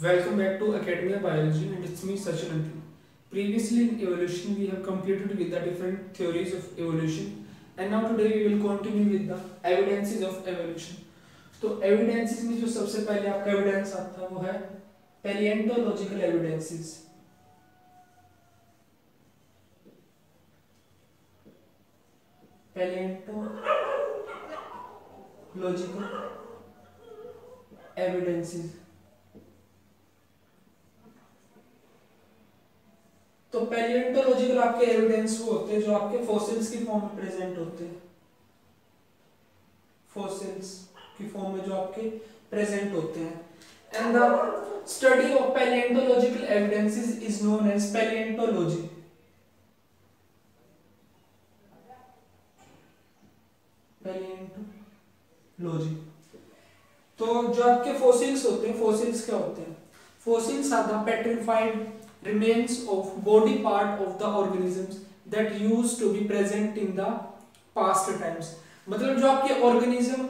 Welcome back to Academia Biology, and it's me Sachinanthi. Previously in evolution we have completed with the different theories of evolution, and now today we will continue with the evidences of evolution. तो evidences में जो सबसे पहले आपका evidence आता है वो है paleontological evidences. Paleontological evidences. तो पैलियोंटोलॉजिकल आपके एविडेंस वो होते हैं जो आपके फॉसिल्स की फॉर्म में प्रेजेंट होते हैं, फॉसिल्स की फॉर्म में जो आपके प्रेजेंट होते हैं. And the study of paleontological evidences is known as paleontology. Paleontology. तो जो आपके फॉसिल्स होते हैं, फॉसिल्स क्या होते हैं? Fossils are the petrified remains of body part of the organisms that used to be present in the past times. मतलब जो आपके ऑर्गेनिज्म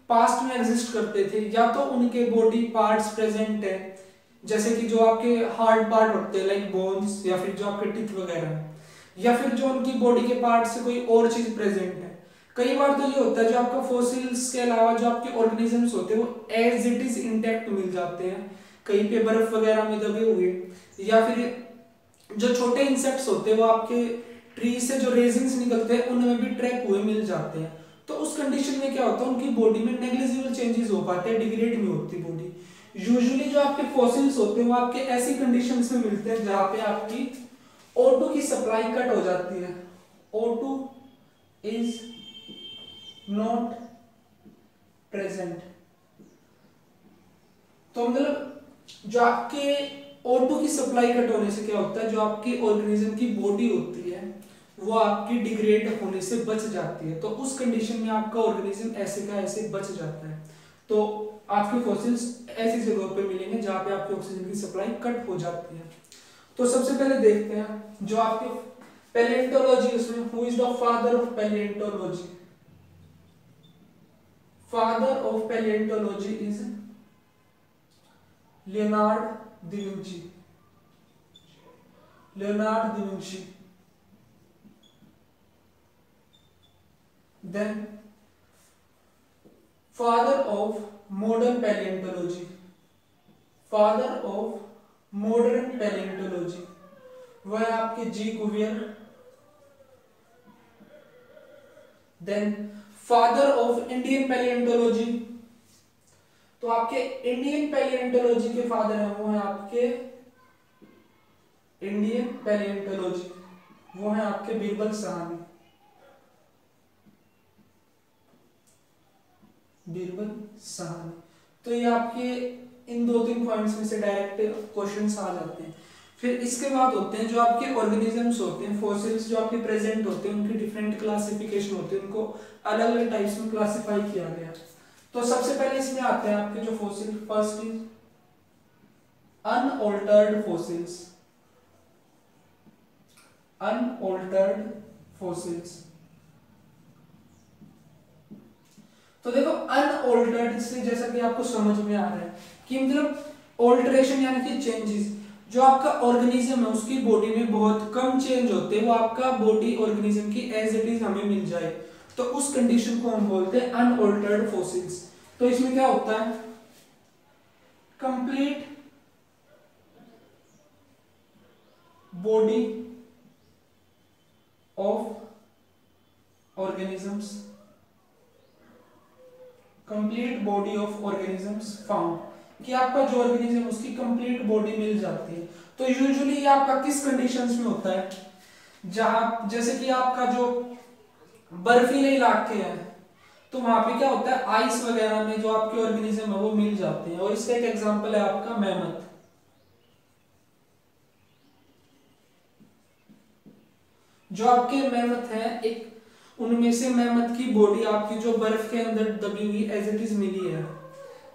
पास्ट में एग्जिस्ट करते थे, या तो उनके बॉडी पार्ट्स प्रेजेंट है, जैसे कि जो आपके हार्ड पार्ट होते हैं लाइक बोन्स, या फिर जो आपके टीथ वगैरह, या फिर जो उनकी बॉडी के पार्ट से कोई और चीज प्रेजेंट है. कई बार तो ये होता है जो आपका फॉसिल्स के अलावा जो आपके ऑर्गेनिजम्स होते हैं वो एज इट इज इंटैक्ट मिल जाते हैं, कहीं पे बर्फ वगैरह में दबे हुए, या फिर जो छोटे इंसेक्ट्स होते हैं वो आपके ट्री से जो रेजिन्स निकलते हैं उनमें भी ट्रैप हुए मिल जाते हैं. तो उस कंडीशन में क्या होता है, उनकी बॉडी में नेग्लिजिबल चेंजेस हो पाते हैं, डिग्रेड नहीं होती बॉडी. यूजुअली जो आपके फॉसिल्स होते हैं वो आपके ऐसी कंडीशंस में मिलते हैं जहां पे आपकी O2 की सप्लाई कट हो जाती है. O2 is not present. तो मतलब जो आपके O2 की सप्लाई कट होने से क्या होता है, जो आपकी ऑर्गेनिज्म की बॉडी होती है वो आपकी डिग्रेड होने से बच जाती है. तो उस कंडीशन में आपका ऑर्गेनिज्म ऐसे का ऐसे बच जाता है. तो आपके फॉसिल्स ऐसी जगहों पे मिलेंगे जहां पे आपकी ऑक्सीजन की सप्लाई कट हो जाती है. तो सबसे पहले देखते हैं जो आपके पैलियोंटोलॉजी, उसमें who is the father of paleontology. Father of paleontology is Leonardo da Vinci. Leonardo da Vinci. Then father of modern paleontology. Father of modern paleontology वह है आपके जी Cuvier. Then father of Indian paleontology. तो आपके Indian पैलियोंटोलॉजी के father हैं वो हैं आपके इंडियन पैलियोंटोलॉजी, वो हैं आपके बीरबल साहनी. बीरबल साहनी. तो ये आपके इन 2-3 पॉइंट्स में से डायरेक्ट क्वेश्चंस आ जाते हैं. फिर इसके बाद होते हैं जो आपके ऑर्गेनिजम्स होते हैं, फॉसिल्स जो आपके प्रेजेंट होते हैं, उनकी डिफरेंट क्लासिफिकेशन होती है, उनको अलग अलग टाइप्स में क्लासिफाई किया गया. तो सबसे पहले इसमें आते हैं आपके जो fossil. First is unaltered fossils. Unaltered fossils. तो देखो अनऑल्टर्ड से जैसा कि आपको समझ में आ रहा है कि मतलब ऑल्टरेशन यानी कि चेंजेस, जो आपका ऑर्गेनिज्म है उसकी बॉडी में बहुत कम चेंज होते हैं, वो आपका बॉडी ऑर्गेनिज्म की एज इट इज हमें मिल जाए, तो उस कंडीशन को हम बोलते हैं अनऑल्टर्ड फॉसिल्स. तो इसमें क्या होता है, complete body of organisms. Complete body of organisms found, कि आपका जो ऑर्गेनिज्म उसकी कंप्लीट बॉडी मिल जाती है. तो यूजुअली ये आपका किस कंडीशंस में होता है, जहां जैसे कि आपका जो बर्फीले इलाके हैं तो वहां पे क्या होता है, आइस वगैरह में जो आपके ऑर्गेनिज्म है वो मिल जाते हैं. और इसका एक एग्जांपल है आपका मैमथ. जो आपके मैमथ है, एक उनमें से मैमथ की बॉडी आपकी जो बर्फ के अंदर दबी हुई एज इट इज मिली है.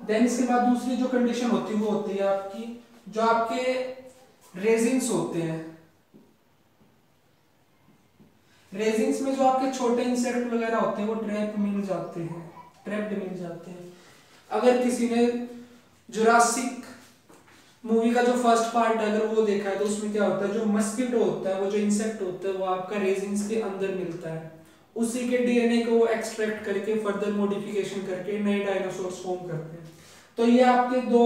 देन इसके बाद दूसरी जो कंडीशन होती है वो होती है आपकी जो आपके रेजिन्स होते हैं. रेजिन्स में जो आपके छोटे इंसेक्ट वगैरह होते हैं वो ट्रैप्ड मिल जाते हैं. अगर किसी ने जुरासिक मूवी का जो फर्स्ट पार्ट अगर वो देखा है तो उसमें क्या होता है, जो मस्किटो होता है, वो जो इंसेक्ट होता है, वो आपका रेजिन्स के अंदर मिलता है, उसी के डीएनए को वो एक्सट्रैक्ट करके फर्दर मॉडिफिकेशन करके नए डायनासोर्स फॉर्म करते हैं। तो ये आपके दो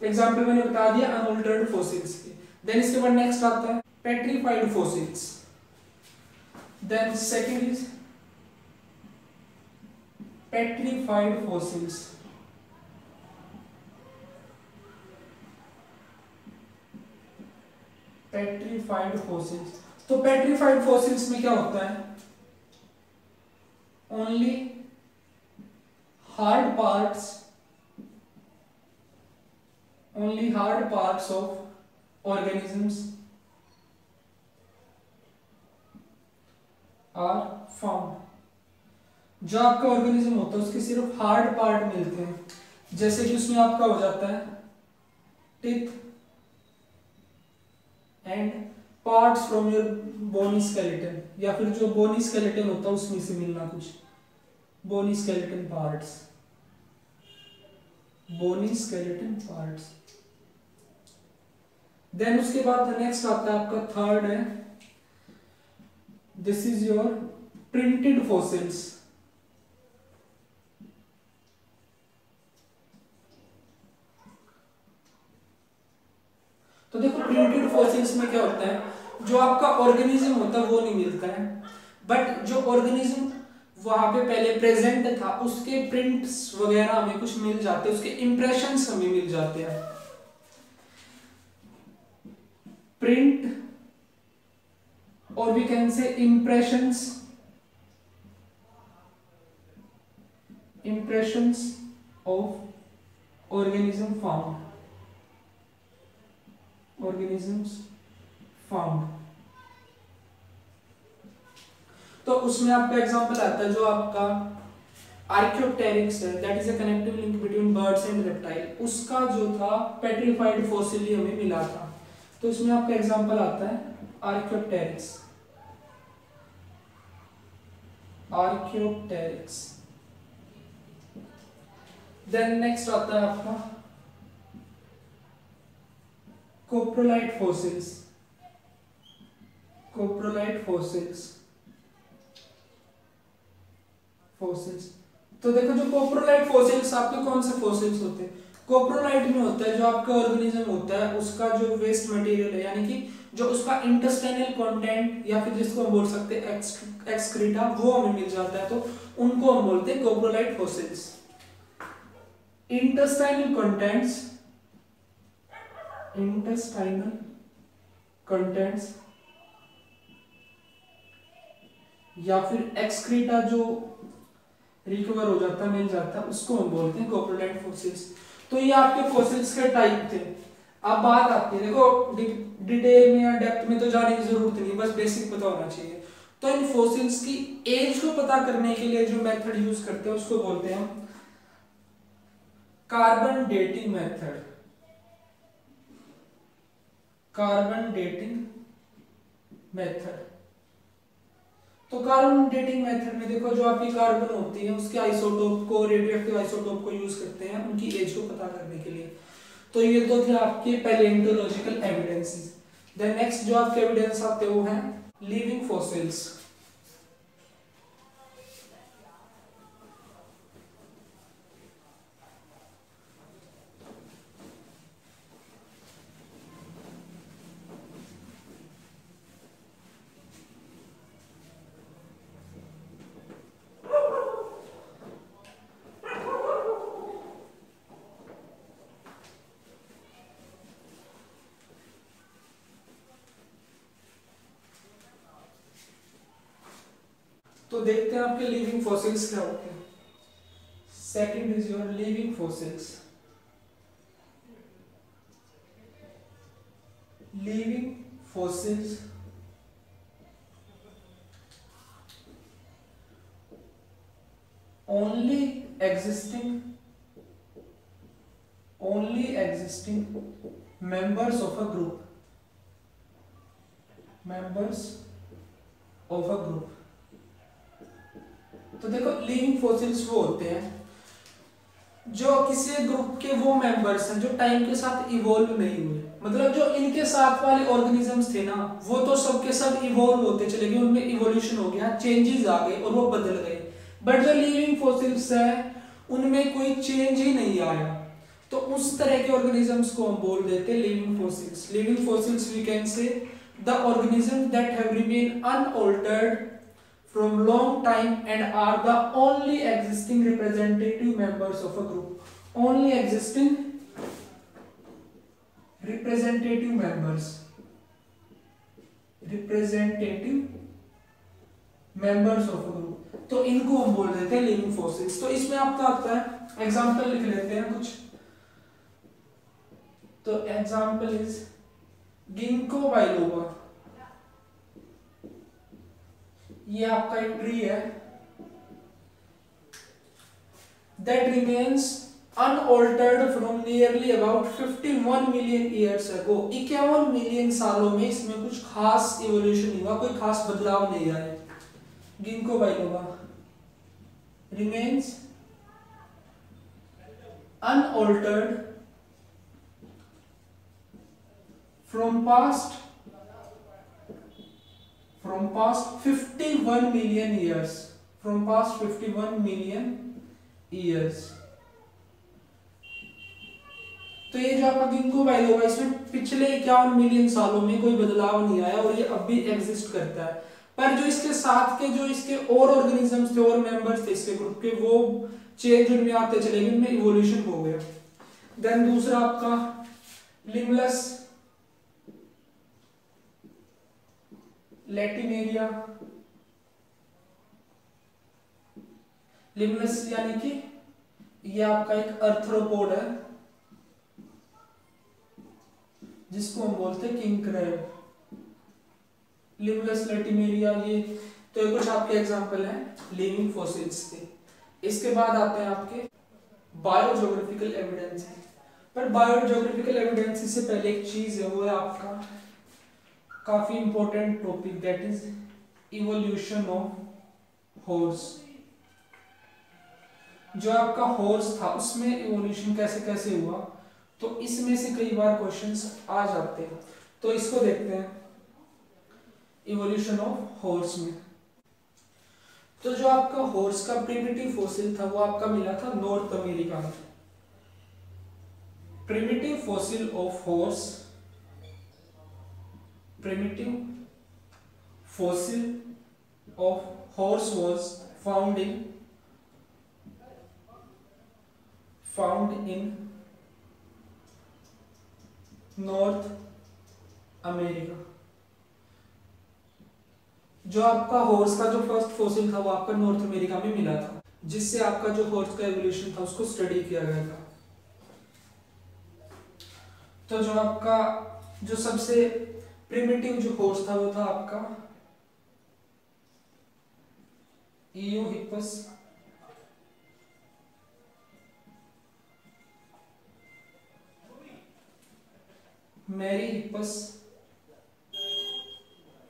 एग्जांपल मैंने बता दिया अनअल्टर्ड फॉसिल्स के। देन इसके बाद नेक्स्ट आता है petrified fossils. Then second is petrified fossils. Petrified fossils, तो पेट्रीफाइड फॉसिल्स में क्या होता है, only hard parts, only hard parts of organisms are found. जो आपका ऑर्गेनिज्म होता है उसके सिर्फ हार्ड पार्ट मिलते हैं, जैसे कि उसमें आपका हो जाता है teeth and parts from your bony skeleton, या फिर जो बोनी स्केलेटन होता है उसमें से मिलना कुछ bony skeleton parts, bony skeleton parts. Then उसके बाद नेक्स्ट आता है आपका थर्ड है, this is your printed fossils. तो देखो प्रिंटेड फॉसिल्स में क्या होता है, जो आपका ऑर्गेनिज्म होता है वो नहीं मिलता है, बट जो ऑर्गेनिज्म वहां पे पहले प्रेजेंट था उसके प्रिंट्स वगैरह हमें कुछ मिल जाते हैं, उसके इंप्रेशंस हमें मिल जाते हैं। प्रिंट और we can say impressions, impressions of organism found, organisms found। तो उसमें आपका एग्जांपल आता है जो आपका आर्कियोप्टेरिक्स है, that is a connective link between birds and reptile, उसका जो था पेट्रीफाइड फॉसिल ही हमें मिला था। तो इसमें आपका एग्जांपल आता है आर्कियोप्टेरिक्स, आर्कियोप्टेरिक्स। देन नेक्स्ट आता है आपका coprolite fossils, coprolite fossils, fossils. तो देखो जो कोप्रोलाइट फॉसिल्स आपके कौन से फॉसिल्स होते हैं, कोप्रोलाइट में होता है जो आपका ऑर्गेनिज्म होता है उसका जो वेस्ट मटेरियल है, यानी कि जो उसका इंटेस्टाइनल कंटेंट या फिर जिसको हम बोल सकते हैं एक्सक्रीटा, वो हमें मिल जाता है, तो उनको हम बोलते हैं coprolite fossils. Intestinal contents, intestinal contents या फिर एक्सक्रीटा जो रिकवर हो जाता है, मिल जाता है, उसको हम बोलते हैं कोप्रोलाइट फॉसिल्स। तो ये आपके फॉसिल्स के टाइप थे। अब बात आती है, देखो डिटेल में या डेप्थ में तो जाने की जरूरत नहीं, बस बेसिक पता होना चाहिए। तो इन फॉसिल्स की एज को पता करने के लिए जो मेथड यूज करते हैं उसको बोलते हैं हम carbon dating method, carbon dating method. तो कार्बन डेटिंग मेथड में देखो जो आपकी कार्बन होती है उसके आइसोटोप को, रेडियोएक्टिव आइसोटोप को यूज करते हैं उनकी एज को पता करने के लिए। तो ये तो थे आपके पैलियोंटोलॉजिकल एविडेंसेस। देन नेक्स्ट जो आपके एविडेंस आते हैं वो है लिविंग फॉसिल्स। तो देखते हैं आपके लिविंग फॉसिल्स क्या होते हैं। Second is your living fossils. Living fossils only existing members of a group, members of a group। तो देखो लिविंग फॉसिल्स वो होते हैं जो किसी ग्रुप के वो मेंबर्स हैं जो टाइम के साथ इवॉल्व नहीं हुए, मतलब जो इनके साथ वाले ऑर्गेनिजम्स थे ना वो तो सब के सब इवॉल्व होते चले गए, उनमें इवोल्यूशन हो गया, चेंजेस आ गए और वो बदल गए। बट जो लिविंग फॉसिल्स है उनमें कोई चेंज ही नहीं आया, तो उस तरह के ऑर्गेनिजम्स को हम बोल देते हैं living fossils. Living fossils we can say the organism that have remain unaltered from long time and are the only existing representative members of a group. Only existing representative members. Representative members of a group. तो इनको हम बोल देते हैं living fossils. तो इसमें आपका आता है एग्जांपल लिख लेते हैं कुछ। तो एग्जांपल इज गिंको बाइलोबा, ये आपका एक ट्री है that remains unaltered from nearly about 51 million years ago। 51 million सालों में इसमें कुछ खास इवोल्यूशन हुआ, कोई खास बदलाव नहीं आया। Ginkgo biloba remains unaltered from past 51 million years, from past 51 million years। तो ये जो आपका गिंको बाइलोबा इसमें पिछले 51 मिलियन सालों में कोई बदलाव नहीं आया और ये अब भी एग्जिस्ट करता है। पर जो इसके साथ के जो इसके और ऑर्गेनिजम्स थे और मेंबर्स थे इसके ग्रुप के, वो चेंज उनमें आते चले गए, उनमें इवोल्यूशन हो गया। देन दूसरा आपका लिमलस लैटिमेरिया। लिमलस यानी कि ये आपका एक अर्थ्रोपोड है जिसको हम बोलते हैं किंग क्रैब। लिमलस लैटिमेरिया, ये तो ये कुछ आपके एग्जांपल हैं लिविंग फॉसिल्स के। इसके बाद आते हैं आपके बायोज्योग्राफिकल एविडेंस। पर बायोज्योग्राफिकल एविडेंस से पहले एक चीज है, वो है आपका काफी important topic, that is evolution of horse. जो आपका हॉर्स था उसमें इवोल्यूशन कैसे कैसे हुआ, तो इसमें से कई बार क्वेश्चंस आ जाते हैं। तो इसको देखते हैं इवोल्यूशन ऑफ हॉर्स में। तो जो आपका हॉर्स का प्रिमिटिव फॉसिल था वो आपका मिला था नॉर्थ अमेरिका में। Primitive fossil of horse, primitive fossil of horse was found in North America। जो आपका हॉर्स का जो फर्स्ट फॉसिल था वो आपका नॉर्थ अमेरिका में मिला था, जिससे आपका जो हॉर्स का एवोल्यूशन था उसको स्टडी किया गया था। तो जो आपका जो सबसे प्रिमिटिव जो हॉर्स था वो था आपका इयोहिपस मैरीहिपस,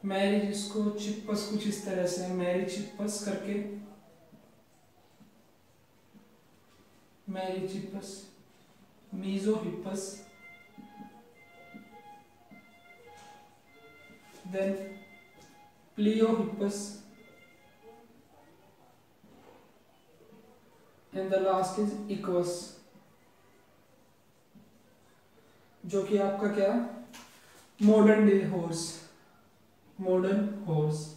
मैरी जिसको चिप्पस कुछ इस तरह से मैरी चिप्पस करके, Mary चिप्पस, मीजोहिपस, then Pliohippus, and the last is Equus, जो कि आपका क्या modern day horse, modern horse.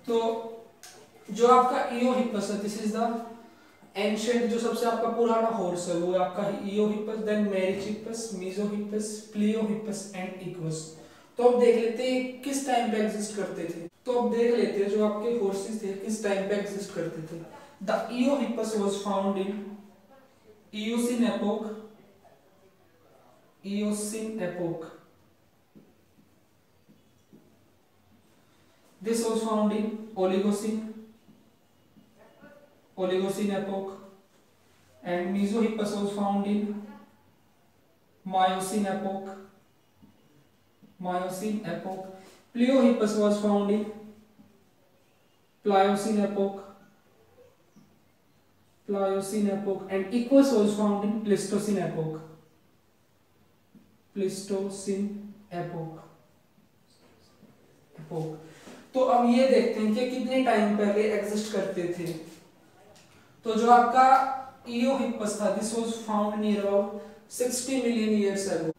तो जो आपका इयोहिपस है, दिस इज द एंशिएंट, जो सबसे आपका पुराना हॉर्स है वो आपका इयोहिपस, देन मेरिचिपस, मीजोहिपस, प्लियोहिपस एंड इक्वस। तो अब देख लेते हैं किस टाइम पे एग्जिस्ट करते थे। तो अब देख लेते हैं जो आपके हॉर्सेस थे किस टाइम पे एग्जिस्ट करते थे। The Eohippus was found in Eocene epoch, Eocene epoch. This was found in Oligocene, Oligocene epoch, and Mesohippus was found in Miocene epoch, Miocene epoch. Pliohippus was found in Pliocene epoch, Pliocene epoch, and Equus was found in Pleistocene epoch. Pleistocene epoch. तो अब ये देखते हैं कि कितने time पहले exist करते थे। तो जो आपका Eohippus था, this was found near about 60 million years ago.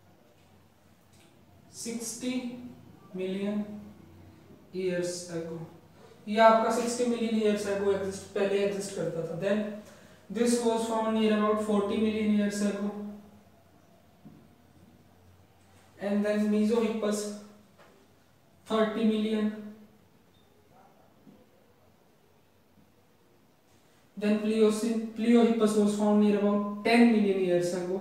60 million years अगो, ये आपका 60 मिलियन ईयर्स अगो पहले एग्जिस्ट करता था। Then this was found near about 40 million years ago, and then Mesohippus 30 million, then Pleohippus was found near about 10 million years ago।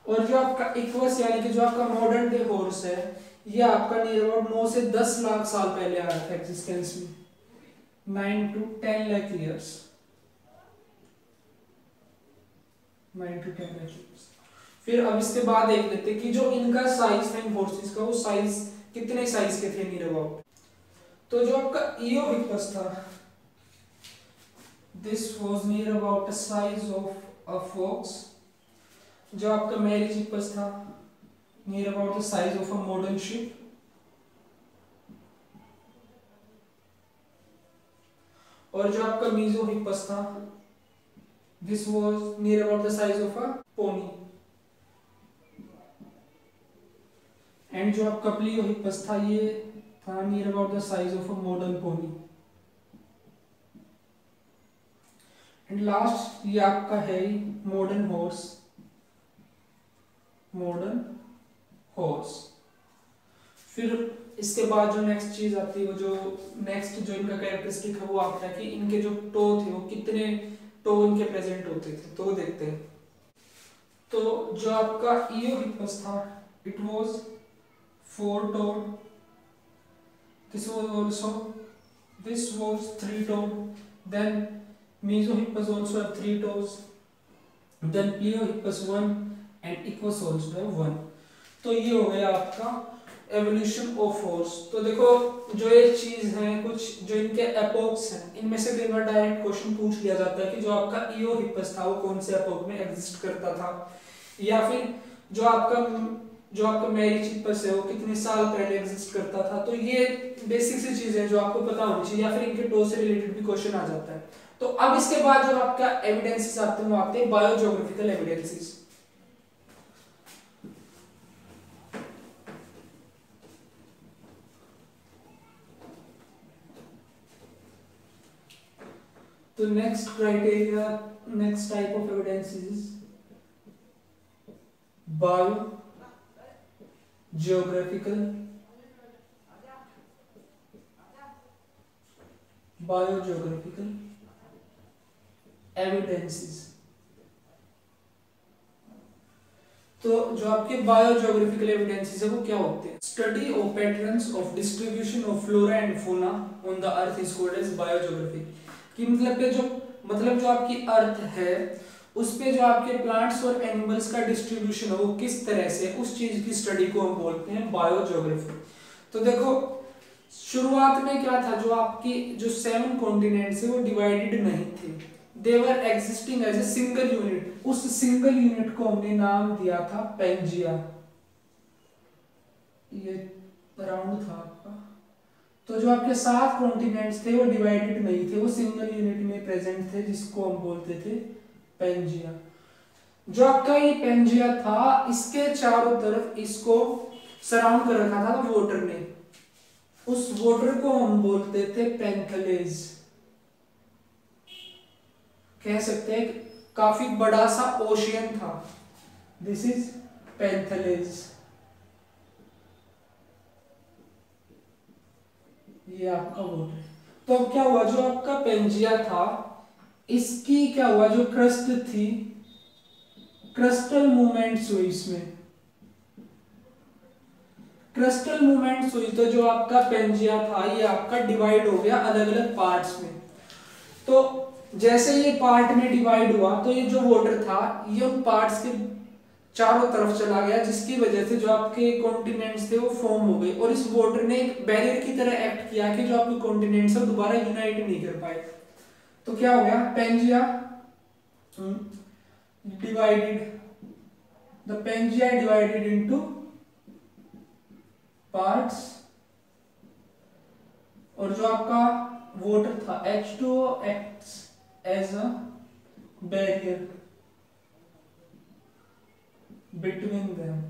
और जो आपका equals यानी कि जो आपका मॉडर्न डे हॉर्स है, ये आपका नियर अबाउट 9 से 10 लाख साल पहले आया था एग्जिस्टेंस में, 9 to 10 lakh years, 9 to 10 lakh years. फिर अब इसके बाद देख लेते कि जो इनका साइज था इन हॉर्सेस का, वो साइज कितने साइज के थे नियर अबाउट। तो जो आपका Eohippus था, this was near about the size of a fox. जो आपका Merychippus था, near about the size of a modern ship. और जो आपका Mesohippus था, this was near about the size of a pony. And जो आपका Pleohippus था, ये था near about the size of a modern pony. And last ये आपका है मॉडर्न हॉर्स, मॉडर्न हॉर्स। फिर इसके बाद जो नेक्स्ट चीज आती है, वो जो नेक्स्ट जो इनका कैरेक्टरिस्टिक है, वो आता है कि इनके जो टो थे, वो कितने टो इनके प्रेजेंट होते थे। तो देखते हैं। तो जो आपका Eohippus था, it was 4 toed, this was 3 toed, then Mesohippus also have 3 toes, then Pleohippus 1 and Equus also have 1। तो ये हो गया आपका एवोल्यूशन ऑफ हॉर्स। तो देखो जो ये चीज है, कुछ जो इनके एपोक्स हैं, इनमें से कई बार डायरेक्ट क्वेश्चन पूछ लिया जाता है कि जो आपका Eohippus था, वो कौन से एपोक में एग्जिस्ट करता था, या फिर जो आपका Merychippus है, वो कितने साल पहले एग्जिस्ट करता था। तो ये बेसिक सी चीज है जो आपको पता होनी चाहिए, या फिर इनके टो से रिलेटेड भी क्वेश्चन आ जाता है। तो अब इसके बाद जो आपका एविडेंसेस आते हैं, वो आते हैं बायोजियोग्राफिकल एविडेंसेस। तो next criteria, next type of evidence is biogeographical evidences. तो जो आपके बायोजियोग्राफिकल एविडेंसेस है, वो क्या होते हैं? Study of patterns of distribution of flora and fauna on the earth is called as biogeography. कि मतलब जो आपकी अर्थ है, उस पे जो आपके प्लांट्स और एनिमल्स का डिस्ट्रीब्यूशन है, वो किस तरह से, उस चीज की स्टडी को हम बोलते हैं बायोजियोग्राफी। तो देखो शुरुआत में क्या था, जो आपकी जो 7 कॉन्टिनेंट्स है, वो डिवाइडेड नहीं थे, they were existing as a single unit. उस सिंगल यूनिट को हमने नाम दिया था पेंजिया। ये राउंड था आपका। तो जो आपके 7 कॉन्टिनेंट्स थे, वो डिवाइडेड नहीं थे, वो सिंगल यूनिट में प्रेजेंट थे, जिसको हम बोलते थे पेंजिया। जो आपका ये पेंजिया था, इसके चारों तरफ इसको सराउंड कर रखा था वाटर ने। उस वाटर को हम बोलते थे पेंथलेज। कह सकते हैं काफी बड़ा सा ओशियन था, दिस इज पेंथलेज। ये आपका वाटर। तो अब क्या हुआ, जो आपका पेंजिया था, इसकी क्या हुआ, जो क्रस्ट थी, क्रस्टल मूवमेंट्स हुई इसमें, क्रस्टल मूवमेंट्स हुई। तो जो आपका पेंजिया था, ये आपका डिवाइड हो गया अलग अलग पार्ट्स में। तो जैसे ये पार्ट में डिवाइड हुआ, तो ये जो वाटर था, ये उन पार्ट्स के चारों तरफ चला गया, जिसकी वजह से जो आपके कॉन्टिनेंट्स थे, वो फॉर्म हो गए। और इस वाटर ने एक बैरियर की तरह एक्ट किया कि जो आपके कॉन्टिनेंट्स है दोबारा यूनाइट नहीं कर पाए। तो क्या हो गया, Pangaea divided, the Pangaea divided into parts, और जो आपका वाटर था H2O acts as a barrier between them.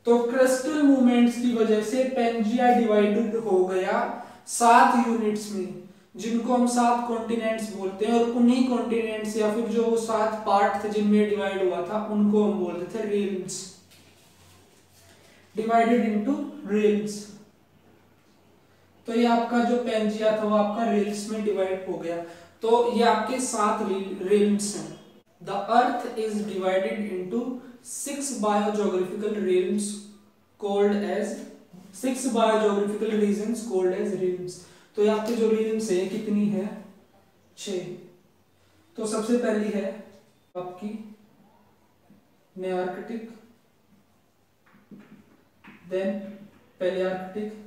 तो क्रिस्टल मूवमेंट्स की वजह से पेंजिया डिवाइडेड हो गया 7 यूनिट्स में, जिनको हम 7 कॉन्टिनेंट्स बोलते हैं, और उन्हीं कॉन्टिनेंट्स या फिर जो 7 पार्ट थे जिनमें डिवाइड हुआ था उनको हम बोलते थे रेल्स, डिवाइडेड इनटू रेल्स। तो ये आपका जो पेंजिया था वो आपका रेल्स में डिवाइड हो गया। तो ये आपके 7 रेल्स हैं। The earth is divided into 6 biogeographical realms called as 6 biogeographical regions called as realms. तो ये आपके जो रेल्स है कितनी है, 6। तो सबसे पहली है आपकी Nearctic, then पैलियार्कटिक,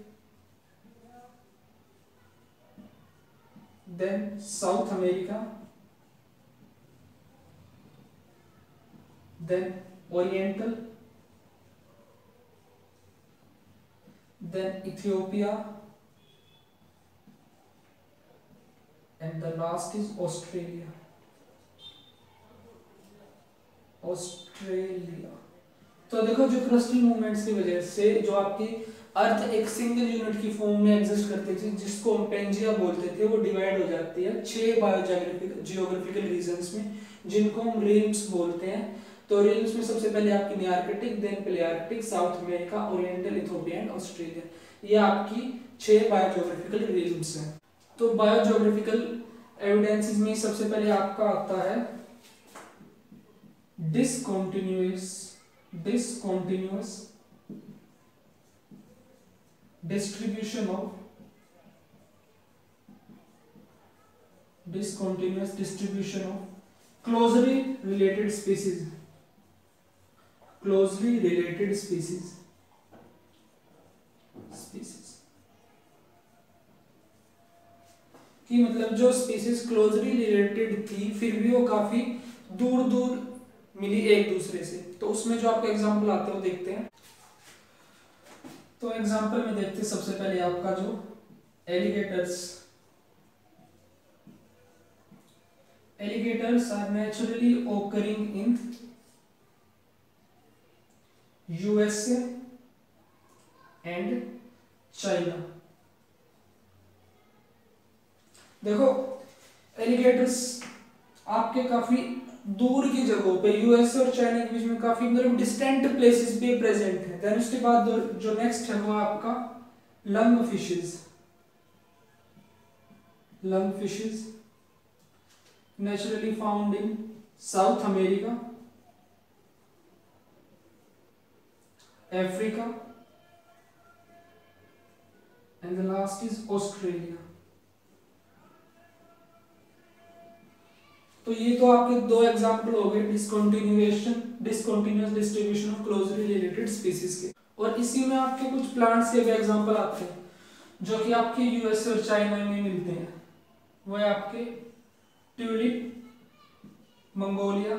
then South America, then Oriental, then Ethiopia, and the last is Australia. Australia. तो देखो जो क्रिस्टल मूवमेंट्स की वजह से जो आपकी अर्थ एक सिंगल यूनिट की फॉर्म में एग्जिस्ट करती थी, जिसको हम पेंजिया बोलते थे, वो डिवाइड हो जाती है 6 बायोजियोग्राफिकल रीजन्स में, जिनको हम रेल्स बोलते हैं। तो रेल्स में सबसे पहले आपकी Nearctic, then Palearctic, South America, Oriental, Ethiopia and Australia. ये आपकी 6 बायोजियोग्राफिकल रेल्स हैं। तो बायोजियोग्राफिकल एविडेंसेस में सबसे पहले आपका आता है discontinuous distribution of closely related species, कि मतलब जो स्पीसीज क्लोजली रिलेटेड थी फिर भी वो काफी दूर दूर मिली एक दूसरे से। तो उसमें जो आपके एग्जांपल आते हैं वो देखते हैं। तो एग्जांपल में देखते हैं सबसे पहले आपका जो alligators are naturally occurring in USA and China. देखो एलिगेटर्स आपके काफी दूर की जगहों पे यूएस और चाइना के बीच में काफी मतलब डिस्टेंट प्लेसेस पे प्रेजेंट है। देन उसके बाद जो नेक्स्ट है वो आपका lung fishes naturally found in south America, Africa and the last is Australia. तो ये तो आपके 2 एग्जांपल हो गए डिस्कंटिन्यूस distribution of closely related species के। और इसी में आपके कुछ प्लांट्स के भी एग्जांपल आते हैं जो कि आपके यूएस और चाइना में मिलते हैं। वो है आपके ट्यूलिप, मंगोलिया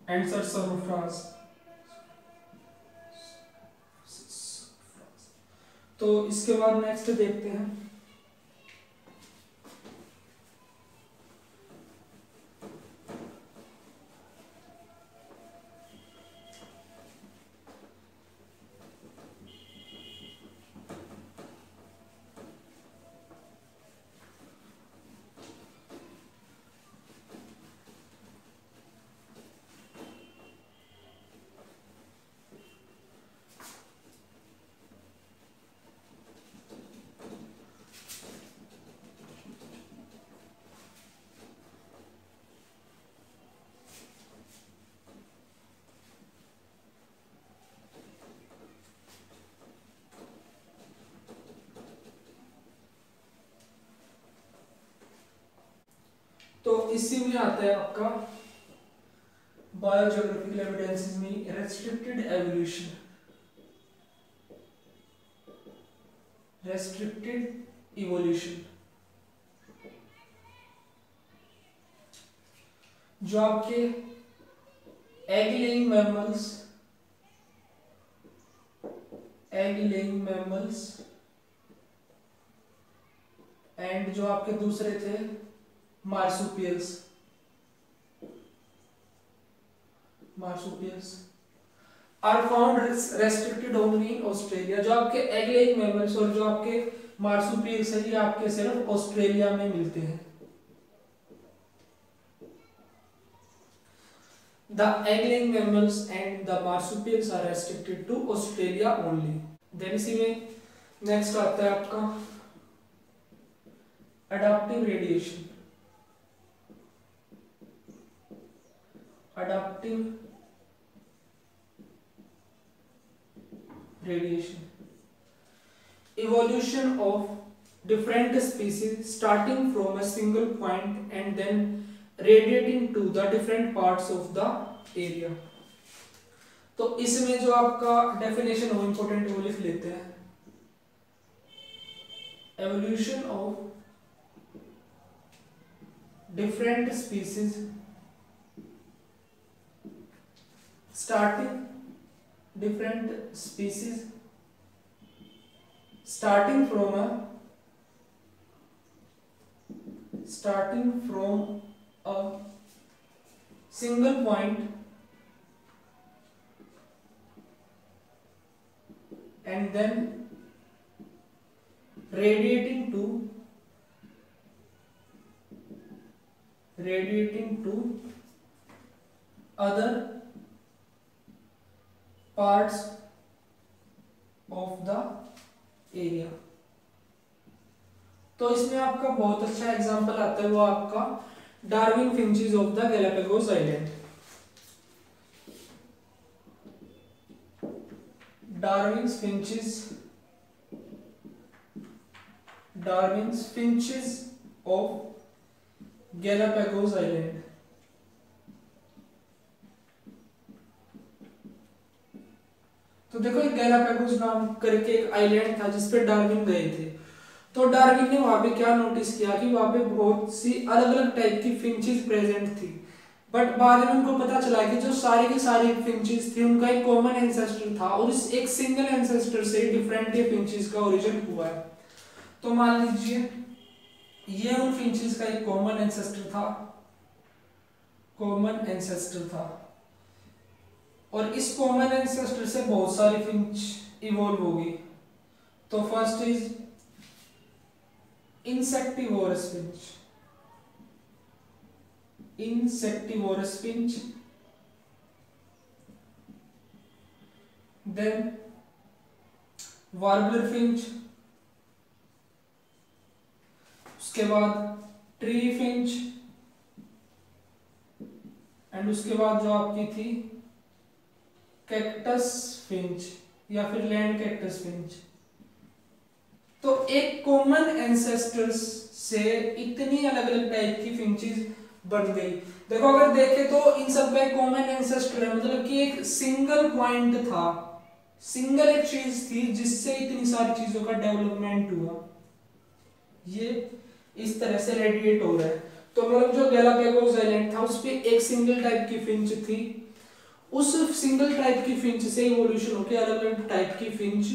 एंड सरसोफ्राज। तो इसके बाद नेक्स्ट देखते हैं तो इसी में आता है आपका बायोजियोग्राफिकल एविडेंसेस में रेस्ट्रिक्टेड इवोल्यूशन। जो आपके एग लेइंग मैमल्स एंड जो आपके दूसरे थे marsupials are found restricted only in Australia. जो आपके एग लेइंग मैमल्स और जो आपके मार्सुपियल्स है ये आपके सिर्फ ऑस्ट्रेलिया में मिलते हैं। The egg-laying mammals and the marsupials are restricted to Australia only. Then इसी में नेक्स्ट आता है आपका adaptive radiation. Evolution of different species starting from a single point and then radiating to the different parts of the area. तो इसमें जो आपका definition हो इंपॉर्टेंट वो लिख लेते हैं। Evolution of different species starting from a single point and then radiating to other parts of the area। तो इसमें आपका बहुत अच्छा एग्जांपल आता है वो आपका Darwin finches of the Galapagos island. Darwin's finches of Galapagos island. तो देखो एक गैलापागोस नाम करके एक आइलैंड था जिसपे डार्विन गए थे। तो डार्विन ने वहां पे क्या नोटिस किया कि वहां पे बहुत सी अलग अलग टाइप की फिंचेस प्रेजेंट थी, बट बाद में उनको पता चला कि जो सारी की सारी फिंचेस थी उनका एक कॉमन एंसेस्टर था और इस एक सिंगल एंसेस्टर से डिफरेंट फिंचेस का ओरिजिन हुआ है। तो मान लीजिए ये उन फिंचेस का एक कॉमन एंसेस्टर था और इस कॉमन एंसेस्टर से बहुत सारी फिंच इवॉल्व होगी। तो first is insectivorous finch, then warbler finch, उसके बाद ट्री फिंच एंड उसके बाद जो आपकी थी कैक्टस फिंच या फिर लैंड कैक्टस फिंच। तो एक कॉमन एंसेस्टर्स से इतनी अलग अलग टाइप की फिंचेस बन गई। देखो अगर देखें तो इन सब का एक कॉमन एंसेस्टर है, मतलब कि एक सिंगल पॉइंट था, सिंगल एक चीज थी जिससे इतनी सारी चीजों का डेवलपमेंट हुआ। ये इस तरह से रेडिएट हो रहा है। तो मतलब जो गैलापागोस आइलैंड था उस पे एक सिंगल टाइप की फिंच थी, उस सिंगल टाइप की फिंच से इवोल्यूशन होकर अलग अलग टाइप की फिंच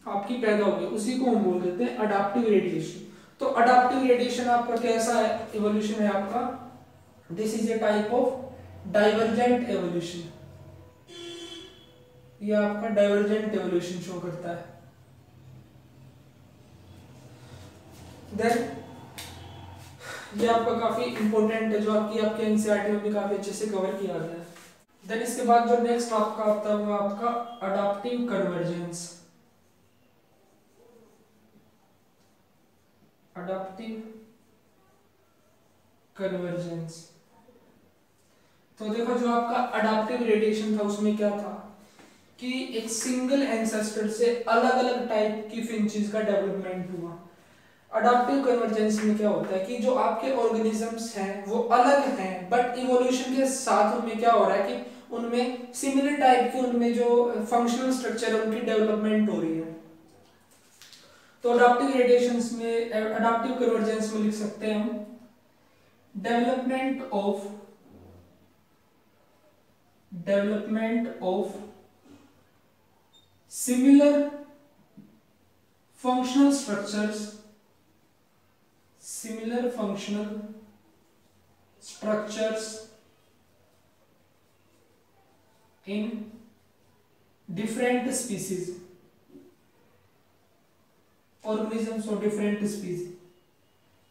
आपकी पैदा हो गई, उसी को हम बोल देते हैं अडैप्टिव रेडिएशन। तो अडैप्टिव रेडिएशन आपका कैसा है इवोल्यूशन है आपका, this is a type of divergent evolution. ये आपका डाइवर्जेंट एवोल्यूशन शो करता है। देन ये आपका काफी इंपॉर्टेंट है, जो आपके एनसीईआरटी में भी काफी अच्छे से कवर किया गया है। देन इसके बाद जो नेक्स्ट आपका आता है वो आपका अडैप्टिव कन्वर्जेंस। तो देखो जो आपका अडैप्टिव रेडिएशन था उसमें क्या था कि एक सिंगल एंसेस्टर से अलग अलग टाइप की फिंचेस का डेवलपमेंट हुआ। अडैप्टिव कन्वर्जेंस में क्या होता है कि जो आपके ऑर्गेनिजम्स हैं वो अलग हैं, बट इवोल्यूशन के साथ उनमें क्या हो रहा है कि उनमें सिमिलर टाइप की उनमें जो फंक्शनल स्ट्रक्चर है उनकी डेवलपमेंट हो रही है। तो अडाप्टिव कन्वर्जेंस में लिख सकते हैं हम development of similar functional structures in different species organisms और different species,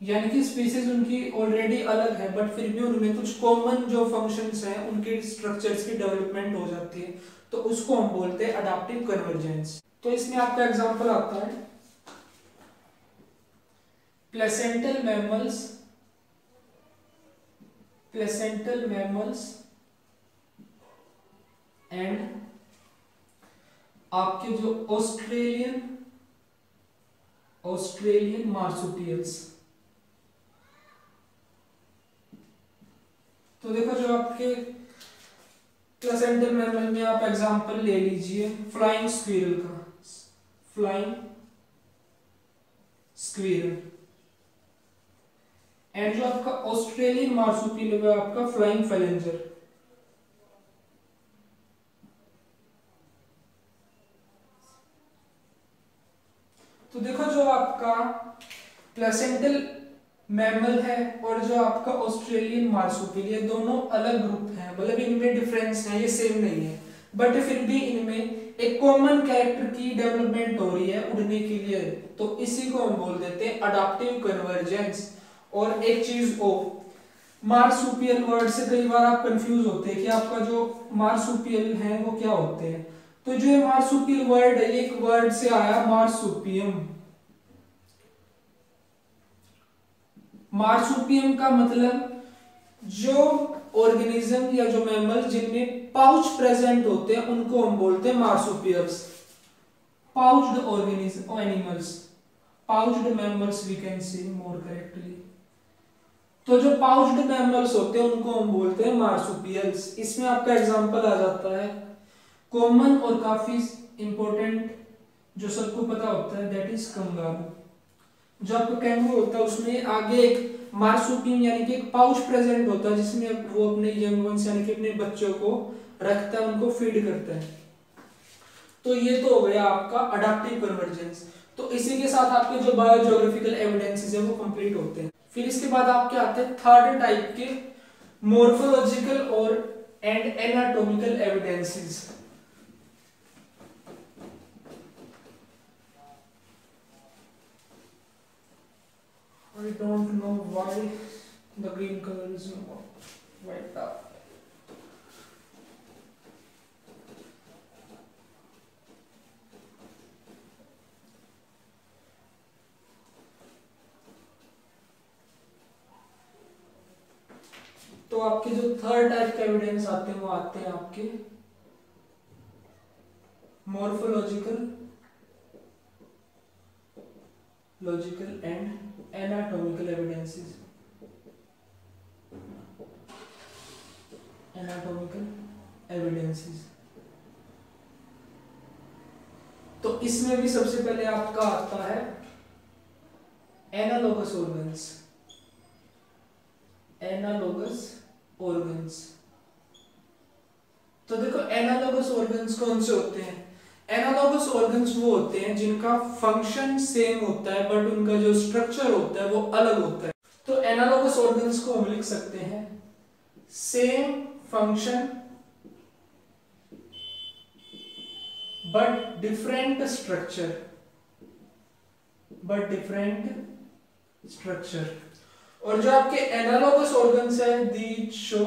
यानी कि स्पीसीज उनकी ऑलरेडी अलग है बट फिर भी उनमें कुछ कॉमन जो फंक्शंस हैं उनके स्ट्रक्चर्स की डेवलपमेंट हो जाती है, तो उसको हम बोलते हैं अडैप्टिव कन्वर्जेंस। तो इसमें आपका एग्जांपल आता है प्लेसेंटल मैमल्स एंड आपके जो ऑस्ट्रेलियन मार्सुपियल्स। तो देखो जो आपके प्लेसेंटल मैमल में आप एग्जांपल ले लीजिए फ्लाइंग स्क्विरल एंड जो आपका ऑस्ट्रेलियन मार्सुपियल है आपका फ्लाइंग फैलेंजर। तो देखो जो आपका प्लेसेंटल मैमल है और जो आपका ऑस्ट्रेलियन मार्सुपियल, ये दोनों अलग ग्रुप हैं, मतलब इनमें डिफरेंस है, ये सेम नहीं है बट फिर भी इनमें एक कॉमन कैरेक्टर की डेवलपमेंट हो रही है उड़ने के लिए, तो इसी को हम बोल देते हैं अडैप्टिव कन्वर्जेंस। और एक चीज मार्सुपियल वर्ड से कई बार आप कंफ्यूज होते हैं कि आपका जो मार्सुपियल है वो क्या होते हैं। तो जो ये मार्सुपियल वर्ड है एक वर्ड से आया मार्सुपियम का मतलब जो ऑर्गेनिज्म या जो मैमल जिनमें पाउच प्रेजेंट होते हैं उनको हम बोलते हैं marsupials. Pouched animals, pouched mammals we can say more correctly. तो जो पाउच्ड मैमल्स होते हैं उनको हम बोलते हैं मार्सुपियल्स। इसमें आपका एग्जांपल आ जाता है कॉमन और काफी इंपॉर्टेंट जो सबको पता होता है, दैट इज कंगारू। जो आपका कैंगरू होता है उसमें आगे एक मार्सुपियम यानी कि एक पाउच प्रेजेंट होता है जिसमें वो अपने यंग वंस यानी कि अपने बच्चों को रखता है, उनको फीड करता है। तो ये तो हो गया आपका अडैप्टिव कन्वर्जेंस। तो इसी के साथ आपके जो बायोजियोग्राफिकल एविडेंसेस है वो कंप्लीट होते हैं। फिर इसके बाद आपके आते हैं थर्ड टाइप के मोर्फोलॉजिकल और and anatomical evidences. I don't know why the green color is not white up. तो आपके जो थर्ड टाइप के एविडेंस आते हैं वो आते हैं आपके morphological, logical and anatomical evidences. तो इसमें भी सबसे पहले आपका आता है एनालॉगस ऑर्गन्स। तो देखो एनालॉगस ऑर्गन्स कौन से होते हैं? एनालॉगस ऑर्गन्स वो होते हैं जिनका फंक्शन सेम होता है बट उनका जो स्ट्रक्चर होता है वो अलग होता है। तो एनालॉगस ऑर्गन्स को हम लिख सकते हैं same function but different structure. और जो आपके एनालॉगस ऑर्गन्स है दीज शो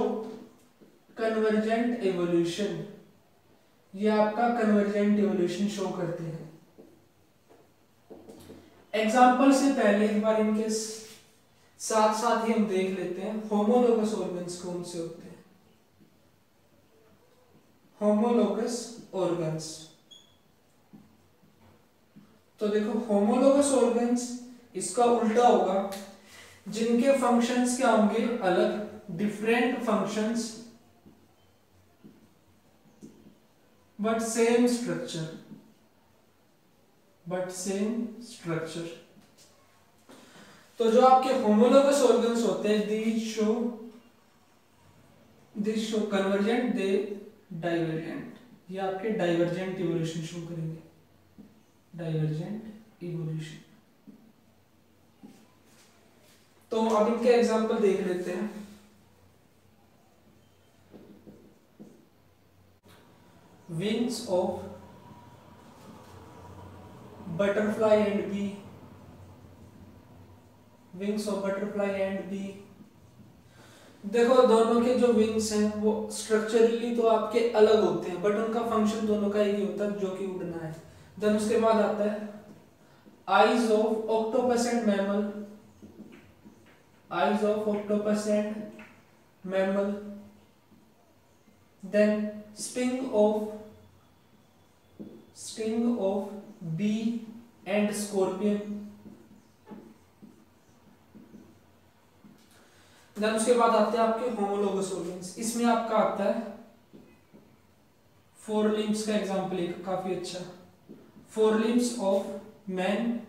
कन्वर्जेंट एवोल्यूशन, ये आपका कन्वर्जेंट एवोल्यूशन शो करते हैं। एग्जांपल से पहले एक बार इनके साथ साथ ही हम देख लेते हैं होमोलोगस ऑर्गन्स कौन से होते हैं। होमोलोगस ऑर्गन्स, तो देखो होमोलोगस ऑर्गन्स इसका उल्टा होगा, जिनके फंक्शंस क्या होंगे अलग, different functions but same structure. But same structure. तो जो आपके होमोलोगस ऑर्गन्स होते हैं, this show convergent, they divergent, ये आपके डाइवर्जेंट इवोल्यूशन शो करेंगे, डाइवर्जेंट इवोल्यूशन। तो अब इनके एग्जांपल देख लेते हैं। Wings of butterfly and bee, wings of butterfly and bee. देखो दोनों के जो विंग्स हैं वो स्ट्रक्चरली तो आपके अलग होते हैं, बट उनका फंक्शन दोनों का एक ही होता है, जो कि उड़ना है। देन उसके बाद आता है eyes of octopus and mammal, eyes of octopus and mammal, then sting of bee and scorpion, then उसके बाद आते हैं आपके होमोलोगस ऑर्गन्स। इसमें आपका आता है फोर लिम्स का एग्जांपल एक काफी अच्छा, फोर लिम्स ऑफ मैन,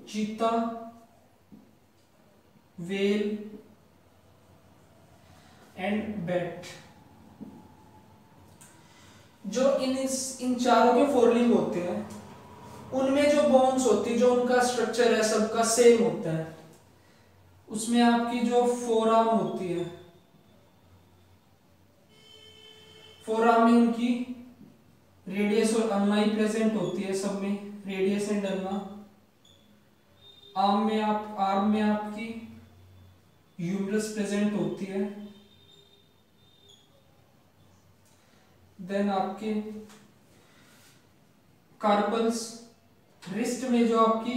चीता, whale एंड बैट। जो इन चारों के फोरलिंग होते हैं, उनमें जो बोन्स होती है, जो उनका स्ट्रक्चर है सबका सेम होता है। उसमें आपकी जो फोरआर्म होती है, फोरआर्म में उनकी रेडियस और अल्ना ही प्रेजेंट होती है, सब में रेडियस एंड अल्ना। आर्म में आपकी ह्यूमरस प्रेजेंट होती है। देन आपके कार्पल्स, रिस्ट में जो आपकी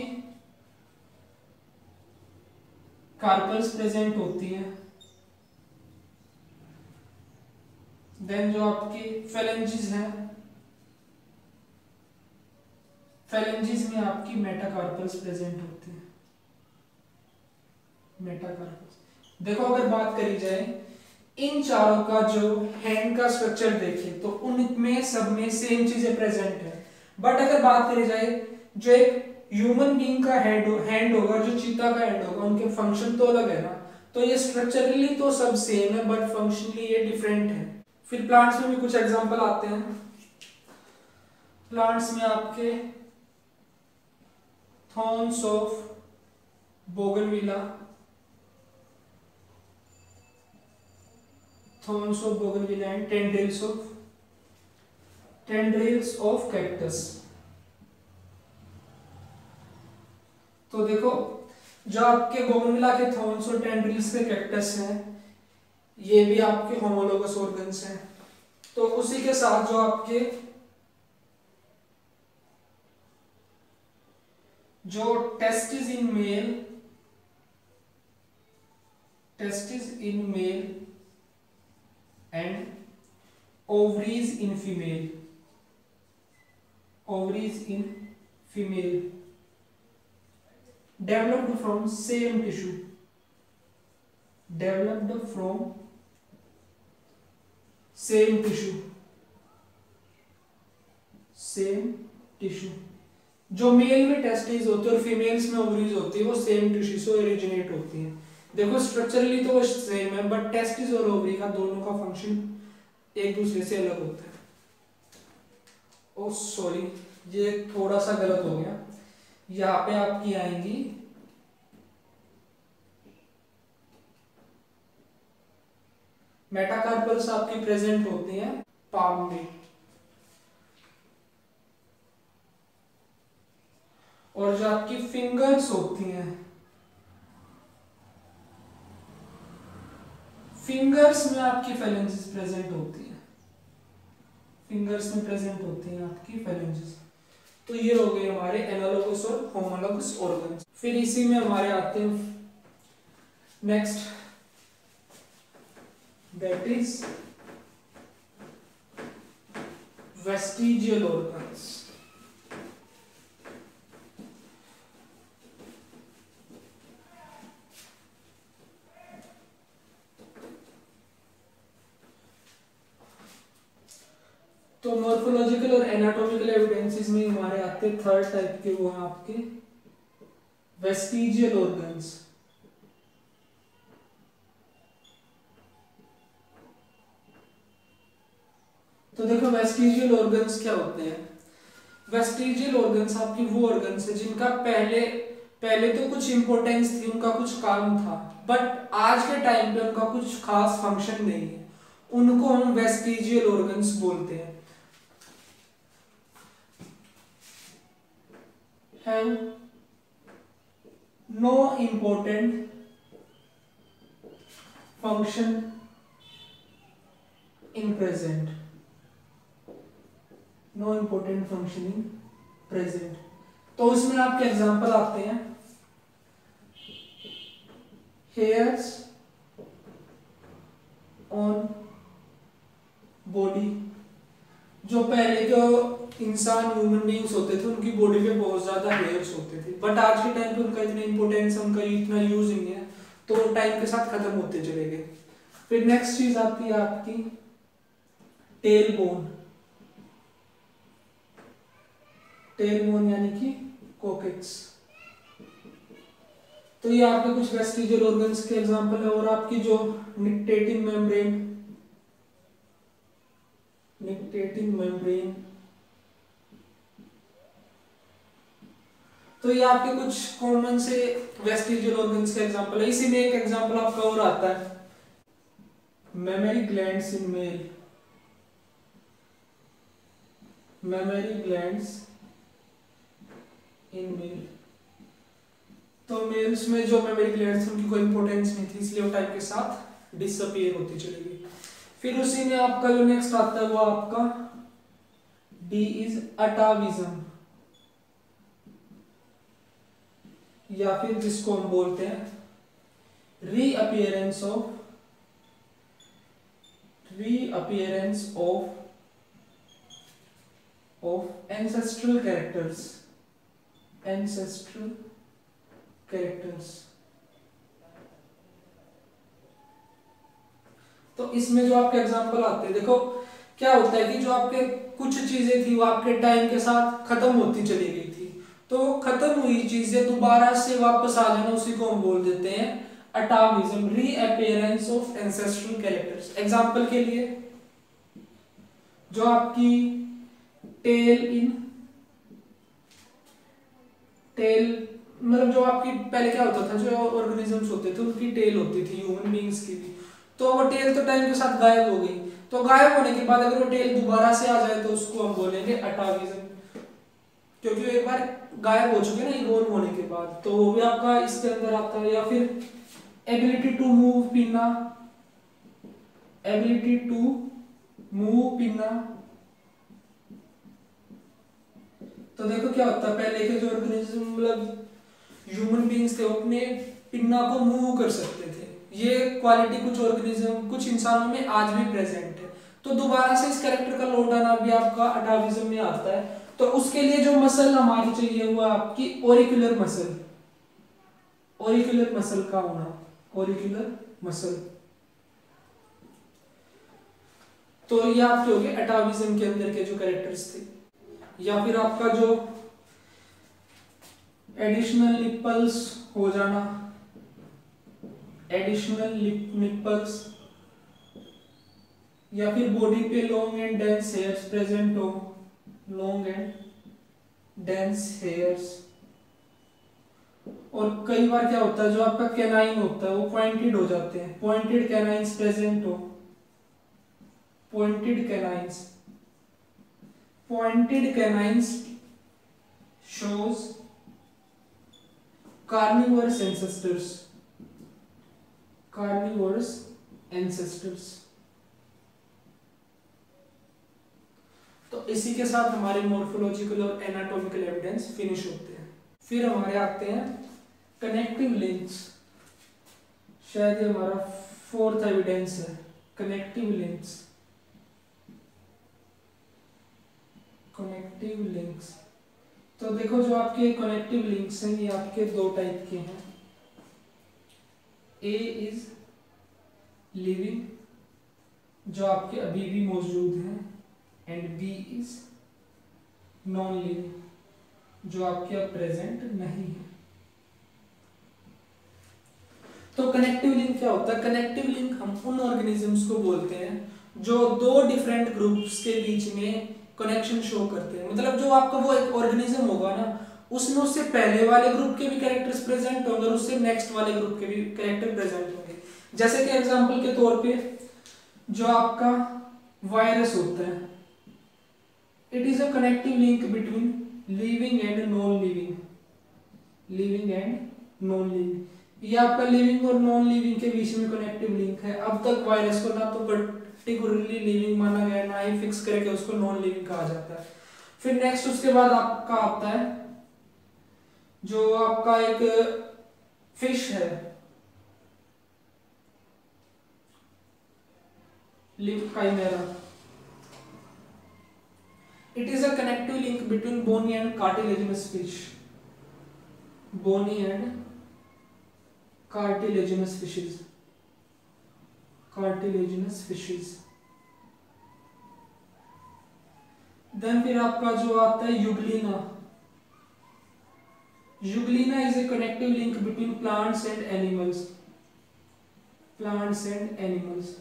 कार्पल्स प्रेजेंट होती है। देन जो आपकी फेलेंजिस है, फेलेंजिस में आपकी मेटाकार्पल्स प्रेजेंट होती है, मेटाकार्पल्स। देखो अगर बात करी जाए इन चारों का जो हैंड का स्ट्रक्चर देखें तो उनमें सब में सेम चीजें प्रेजेंट है। बट अगर बात करी जाए जो एक ह्यूमन बीइंग का हैंड होगा, जो चीता का हैंड होगा, उनके फंक्शन तो अलग है ना। तो ये स्ट्रक्चरली तो सब सेम है, बट फंक्शनली ये डिफरेंट है। फिर प्लांट्स में भी कुछ एग्जांपल आते हैं। प्लांट्स में आपके thorns of bougainvillea, thorns of bougainvillea and tendrils of cactus। तो देखो जो आपके बोगनविला के थॉर्न्स और टेंड्रिल्स के कैक्टस हैं, ये भी आपके होमोलोगस ऑर्गन्स हैं। तो उसी के साथ जो आपके जो testis in male and ovaries in female, developed from same tissue, जो मेल में टेस्टिस होते हैं और फीमेल्स में ओवरीज होती है, वो सेम टिश्यू से ओरिजिनेट होती हैं। देखो स्ट्रक्चरली तो वो सेम है, बट टेस्टिस और ओवरी का दोनों का फंक्शन एक दूसरे से अलग होता है। ओ सॉरी, ये थोड़ा सा गलत हो गया। यहाँ पे आपकी आएंगी मेटाकार्पल्स, आपकी प्रेजेंट होती हैं पाम में, और जो आपकी फिंगर्स होती हैं, फिंगर्स में आपकी फेलेंजिस प्रेजेंट होती है, आपकी फेलेंजिस। तो ये हो गए हमारे एनालोगस और होमोलोगस ऑर्गन्स। फिर इसी में हमारे आते हैं next, that is vestigial organs. तो तो मॉर्फोलॉजिकल और एनाटॉमिकल एविडेंसेस में हमारे आते हैं थर्ड टाइप के, वो हैं आपके वेस्टिजियल ऑर्गन्स। तो देखो वेस्टिजियल ऑर्गन्स क्या होते हैं। वेस्टिजियल ऑर्गन्स आपकी वो ऑर्गन्स है जिनका पहले तो कुछ इंपॉर्टेंस थी, उनका कुछ काम था, बट आज के टाइम पे उनका कुछ खास फंक्शन नहीं है, उनको हम वेस्टिजियल ऑर्गन्स बोलते हैं। Have no important function in present, no important function in present. तो उसमें आपके एग्जांपल आते हैं हेयर्स ऑन बॉडी। जो पहले के इंसान ह्यूमन बीइंग्स होते थे उनकी बॉडी पे बहुत ज्यादा हेयर्स होते थे, बट आज के टाइम पे उनका इतना इंपॉर्टेंस, उनका इतना यूज नहीं है, तो टाइम के साथ खत्म होते चले गए। फिर नेक्स्ट चीज आती है आपकी टेल बोन। टेल बोन यानी कि कोकेट्स। तो ये आपके कुछ वेस्टिजियल ऑर्गन्स के एग्जांपल है। और आपकी जो निक्टेटिंग मेम्ब्रेन, निक्टेटिंग मेम्ब्रेन, तो ये आपके कुछ कॉमन से वेस्टिजियल ऑर्गन्स के एग्जांपल है। इसी में एक एग्जांपल आपका और आता है mammary glands in male. Mammary glands in male, तो मेल्स में जो मेमोरी ग्लैंड्स उनकी कोई इंपॉर्टेंस नहीं थी, इसलिए वो टाइम के साथ डिसअपीयर होती चली गई। फिर उसी में आपका जो नेक्स्ट आता है वो आपका डी इज अटाविज्म, या फिर जिसको हम बोलते हैं रीअपीयरेंस ऑफ एंसेस्ट्रल कैरेक्टर्स। तो इसमें जो आपके एग्जांपल आते हैं, देखो क्या होता है कि जो आपके कुछ चीजें थी वो आपके टाइम के साथ खत्म होती चली गई थी, तो खत्म हुई चीजें दोबारा से वापस आ जाना, उसी को हम बोल देते हैं अटाविज्म, रीअपीयरेंस ऑफ एंसेस्ट्रल कैरेक्टर्स। एग्जांपल के लिए जो आपकी टेल मतलब जो आपकी पहले क्या होता था, जो ऑर्गेनिजम्स होते थे उनकी टेल होती थी, ह्यूमन बीइंग्स की भी, तो वो टेल तो टाइम के साथ गायब हो गई। तो गायब होने के बाद अगर वो टेल दोबारा से आ जाए तो उसको हम बोलेंगे अटाविज्म, क्योंकि वो एक बार गायब हो चुके ना इवॉल्व होने के बाद, तो वो भी आपका इसके अंदर आता है। या फिर एबिलिटी टू मूव पीना, एबिलिटी टू मूव पीना। तो देखो क्या होता है, पहले के जो ऑर्गेनिज्म मतलब ह्यूमन बीइंग्स थे अपने पिन्ना को मूव कर सकते थे। ये क्वालिटी कुछ ऑर्गेनिज्म, कुछ इंसानों में आज भी प्रेजेंट है। तो दोबारा से इस कैरेक्टर का लौट आना भी आपका अटाविज्म में आता है। तो उसके लिए जो मसल हमारी चाहिए वो आपकी ऑरिकुलर मसल, ऑरिकुलर मसल का होना, ऑरिकुलर मसल। तो ये आपके हो गए अटाविज्म के अंदर के जो कैरेक्टर्स थे। या फिर आपका जो एडिशनल निप्पल्स हो जाना, एडिशनल निप्पल्स, या फिर बॉडी पे long and dense hairs present हो, लॉन्ग एंड डेंस हेयर्स। और कई बार क्या होता है, जो आपका कैनाइन होता है वो पॉइंटेड हो जाते हैं, पॉइंटेड कैनाइन्स प्रेजेंट हो, pointed canines. Pointed canines shows carnivorous ancestors, carnivorous ancestors। तो इसी के साथ हमारे मॉर्फोलॉजिकल और एनाटॉमिकल एविडेंस फिनिश होते हैं। फिर हमारे आते हैं कनेक्टिव लिंक्स, शायद ये हमारा फोर्थ एविडेंस है, कनेक्टिव लिंक्स। कनेक्टिव लिंक्स, तो देखो जो आपके कनेक्टिव लिंक्स हैं ये आपके दो टाइप के हैं। ए इज लिविंग, जो आपके अभी भी मौजूद हैं, and B is non living, जो आपके अब प्रेजेंट नहीं है। तो कनेक्टिव लिंक क्या होता है? कनेक्टिव लिंक हम उन ऑर्गेनिजम्स को बोलते हैं जो दो डिफरेंट ग्रुप्स के बीच में कनेक्शन शो करते हैं। मतलब जो आपका वो एक ऑर्गेनिज्म होगा ना, उसमें उससे पहले वाले ग्रुप के भी कैरेक्टर्स प्रेजेंट होंगे और उससे नेक्स्ट वाले ग्रुप के भी कैरेक्टर प्रेजेंट होंगे। जैसे कि एग्जांपल के तौर पे जो आपका वायरस होता है, it is a connective link between living and non living, living and non living. ये आपका लिविंग और नॉन लिविंग के बीच में कनेक्टिव लिंक है। अब तक वायरस को ना तो पर्टिकुलरली लिविंग माना गया, ना ही फिक्स करके उसको नॉन लिविंग कहा जाता है। फिर नेक्स्ट उसके बाद आपका आता है जो आपका एक फिश है, live chimaera. It is a connective link between bony and cartilaginous fish, bony and cartilaginous fishes, cartilaginous fishes। Then फिर आपका जो आता है euglena, euglena is a connective link between plants and animals, plants and animals.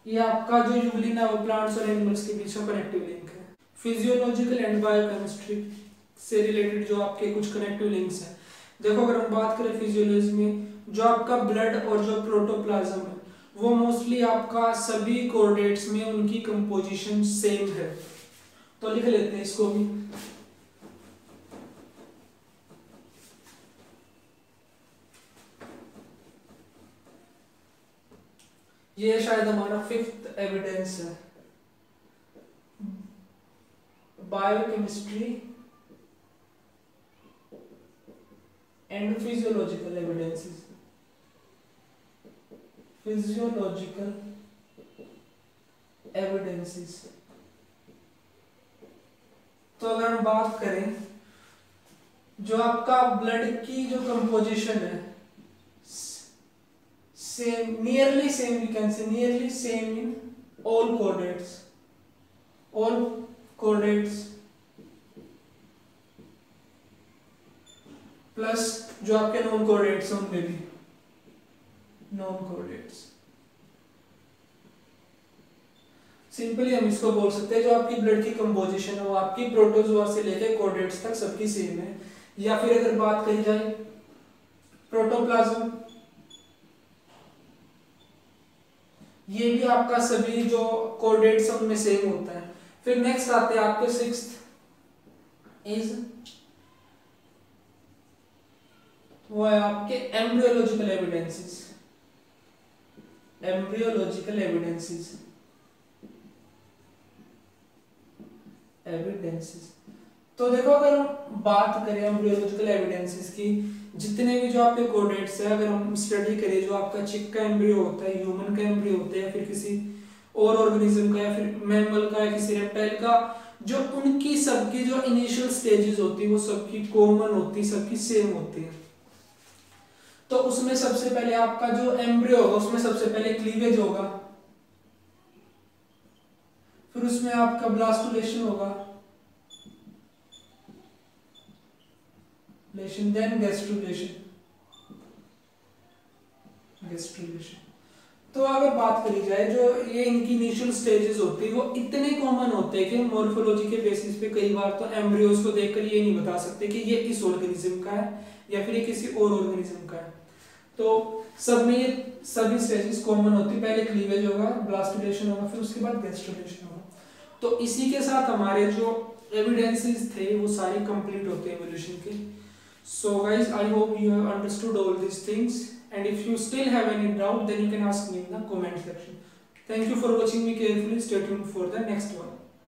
ये आपका जो Euglena है वो प्लांट्स और एनिमल्स के बीच में कनेक्टिव लिंक है। फिजियोलॉजिकल एंड बायोकेमिस्ट्री से रिलेटेड जो आपके कुछ कनेक्टिव लिंक्स हैं, देखो अगर हम बात करें फिजियोलॉजी में, जो आपका ब्लड और जो प्रोटोप्लाज्म है वो मोस्टली आपका सभी कोऑर्डिनेट्स में उनकी कंपोजिशन सेम है। तो लिख लेते हैं इसको भी। ये शायद हमारा 5th एविडेंस है, biochemistry and physiological evidences, physiological evidences। तो अगर हम बात करें जो आपका ब्लड की जो कंपोजिशन है, same, nearly same, we can say nearly same in all coordinates, all coordinates plus जो आपके नॉन कोऑर्डिनेट्स हैं उनमें भी नॉन कोऑर्डिनेट्स। सिंपली हम इसको बोल सकते हैं जो आपकी ब्लड की कंपोजिशन है वो आपकी प्रोटोजोआ से लेकर कोऑर्डिनेट्स तक सबकी सेम है। या फिर अगर बात करी जाए प्रोटोप्लाज्म, ये भी आपका सभी जो कोऑर्डिनेट्स हैं उनमें सेम होता है। फिर नेक्स्ट आते हैं आपके 6th इज वो है आपके embryological evidences, embryological evidences, evidences. तो देखो अगर हम बात करें एम्ब्रियोलॉजिकल एविडेंसेस की, जितने भी जो आपके कोऑर्डिनेट्स है अगर हम स्टडी करें, जो आपका चिक का एम्ब्रियो होता है, ह्यूमन का एम्ब्रियो होता है, या फिर किसी और ऑर्गेनिज्म का, या फिर मैमल का, या किसी रेप्टाइल का, जो उनकी सबकी जो इनिशियल स्टेजेस होती है वो सबकी कॉमन होती है, सबकी सेम होती है। तो उसमें सबसे पहले आपका जो एम्ब्रियो होगा उसमें सबसे पहले क्लीवेज होगा, फिर उसमें आपका ब्लास्टुलेशन होगा, देन गैस्ट्रुलेशन, गैस्ट्रुलेशन। तो अगर बात करी जाए जो ये इनकी इनिशियल स्टेजेस होती है वो इतने कॉमन होते हैं कि मॉर्फोलॉजी के बेसिस पे कई बार तो एम्ब्रियोज को देखकर ये नहीं बता सकते कि ये इस ऑर्गेनिज्म का है या फिर ये किसी और ऑर्गेनिज्म का है। तो सब में ये सभी स्टेजेस कॉमन होती है, पहले क्लीवेज होगा, ब्लास्टुलेशन होगा, फिर उसके बाद गैस्ट्रुलेशन होगा। तो इसी के साथ हमारे जो एविडेंसेस थे वो सारे कंप्लीट होते हैं एवोल्यूशन के। So guys, I hope you have understood all these things, and if you still have any doubt then you can ask me in the comment section. Thank you for watching me carefully. Stay tuned for the next one.